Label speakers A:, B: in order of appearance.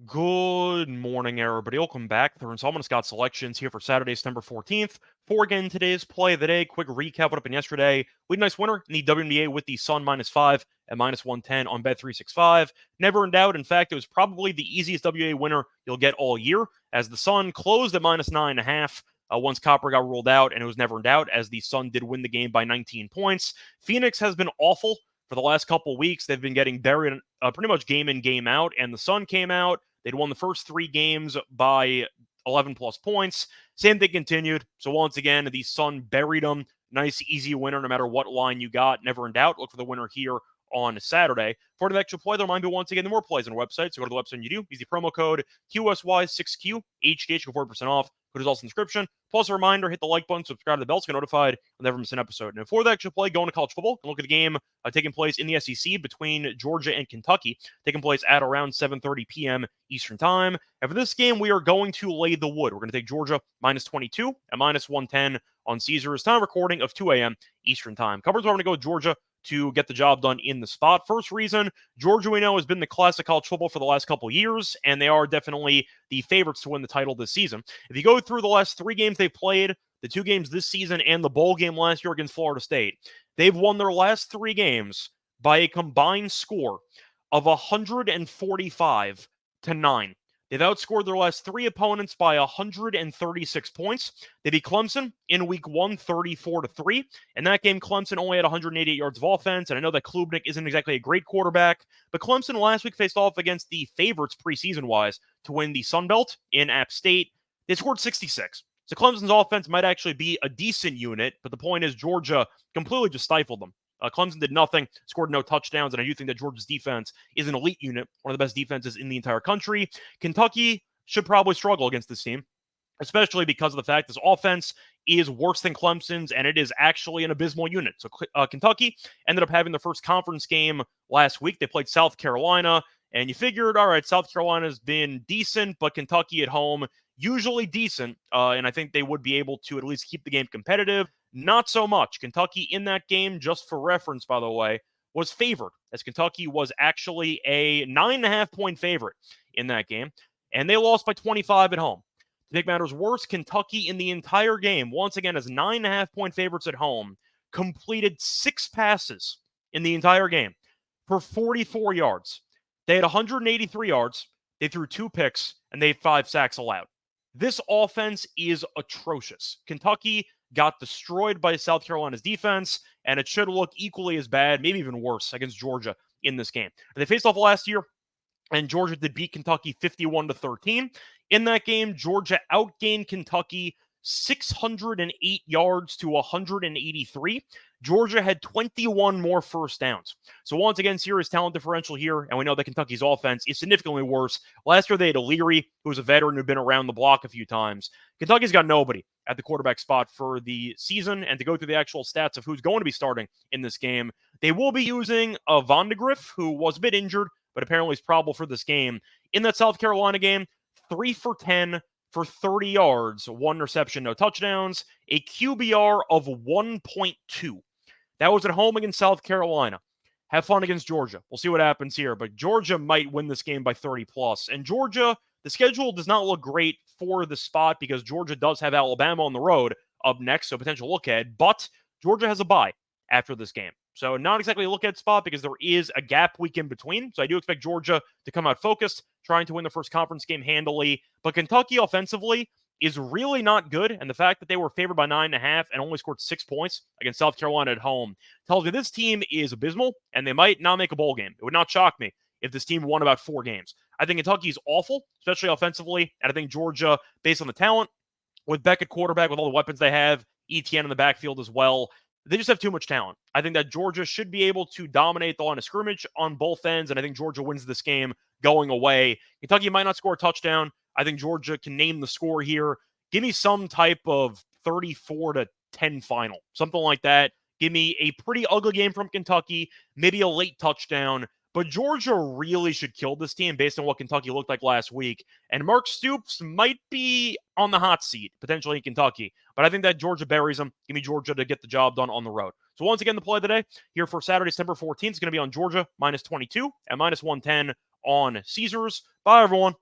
A: Good morning, everybody. Welcome back. The installment Scott selections here for Saturday, September 14th. For again today's play of the day, quick recap what happened yesterday. We had a nice winner in the WNBA with the Sun -5 at -110 on Bet365. Never in doubt. In fact, it was probably the easiest WNBA winner you'll get all year, as the Sun closed at -9.5. Once Copper got ruled out, and it was never in doubt, as the Sun did win the game by 19 points. Phoenix has been awful for the last couple weeks. They've been getting buried pretty much game in, game out, and the Sun came out. They'd won the first 3 games by 11 plus points. Same thing continued. So once again, the Sun buried them. Nice, easy winner, no matter what line you got. Never in doubt. Look for the winner here on Saturday. For the extra play, there might be once again the more plays on the website. So go to the website and you do. Use the promo code QSY6Q, HDH, go 4% off. Code is also in the description. Plus a reminder, hit the like button, subscribe to the bell to get notified when never miss an episode. And for the extra play, go into college football and look at the game taking place in the SEC between Georgia and Kentucky, taking place at around 7:30 p.m. Eastern Time. And for this game, we are going to lay the wood. We're going to take Georgia -22 at -110 on Caesars. Time recording of 2 a.m. Eastern Time. Coverage, we're going to go with Georgia to get the job done in the spot. First reason, Georgia, we know, has been the classic college football for the last couple of years, and they are definitely the favorites to win the title this season. If you go through the last 3 games they've played, the 2 games this season and the bowl game last year against Florida State, they've won their last 3 games by a combined score of 145-9. They've outscored their last 3 opponents by 136 points. They beat Clemson in week 1, 34-3. In that game, Clemson only had 188 yards of offense, and I know that Klubnik isn't exactly a great quarterback, but Clemson last week faced off against the favorites preseason-wise to win the Sun Belt in App State. They scored 66. So Clemson's offense might actually be a decent unit, but the point is Georgia completely just stifled them. Clemson did nothing, scored no touchdowns, and I do think that Georgia's defense is an elite unit, one of the best defenses in the entire country. Kentucky should probably struggle against this team, especially because of the fact this offense is worse than Clemson's, and it is actually an abysmal unit. So Kentucky ended up having their first conference game last week. They played South Carolina, and you figured, all right, South Carolina's been decent, but Kentucky at home, usually decent, and I think they would be able to at least keep the game competitive. Not so much. Kentucky in that game, just for reference, by the way, was favored, as Kentucky was actually a 9.5-point favorite in that game, and they lost by 25 at home. To make matters worse, Kentucky in the entire game, once again as 9.5-point favorites at home, completed 6 passes in the entire game for 44 yards. They had 183 yards, they threw 2 picks, and they had 5 sacks allowed. This offense is atrocious. Kentucky got destroyed by South Carolina's defense, and it should look equally as bad, maybe even worse, against Georgia in this game. They faced off last year, and Georgia did beat Kentucky 51-13. In that game, Georgia outgained Kentucky 608 yards to 183. Georgia had 21 more first downs. So once again, serious talent differential here, and we know that Kentucky's offense is significantly worse. Last year, they had O'Leary, who was a veteran who'd been around the block a few times. Kentucky's got nobody at the quarterback spot for the season, and to go through the actual stats of who's going to be starting in this game, they will be using Vandegrift, who was a bit injured, but apparently is probable for this game. In that South Carolina game, 3 for 10 for 30 yards, 1 reception, no touchdowns, a QBR of 1.2. That was at home against South Carolina. Have fun against Georgia. We'll see what happens here, but Georgia might win this game by 30 plus. And Georgia, the schedule does not look great for the spot because Georgia does have Alabama on the road up next, so potential look ahead, but Georgia has a bye after this game. So not exactly a look at spot because there is a gap week in between. So I do expect Georgia to come out focused, trying to win the first conference game handily. But Kentucky offensively is really not good. And the fact that they were favored by 9.5 and only scored 6 points against South Carolina at home tells me this team is abysmal and they might not make a bowl game. It would not shock me if this team won about 4 games. I think Kentucky's awful, especially offensively. And I think Georgia, based on the talent, with Beckett quarterback, with all the weapons they have, ETN in the backfield as well, they just have too much talent. I think that Georgia should be able to dominate the line of scrimmage on both ends, and I think Georgia wins this game going away. Kentucky might not score a touchdown. I think Georgia can name the score here. Give me some type of 34-10 final, something like that. Give me a pretty ugly game from Kentucky, maybe a late touchdown. But Georgia really should kill this team based on what Kentucky looked like last week. And Mark Stoops might be on the hot seat, potentially in Kentucky. But I think that Georgia buries them. Give me Georgia to get the job done on the road. So once again, the play of the day here for Saturday, September 14th is going to be on Georgia, -22 and -110 on Caesars. Bye, everyone.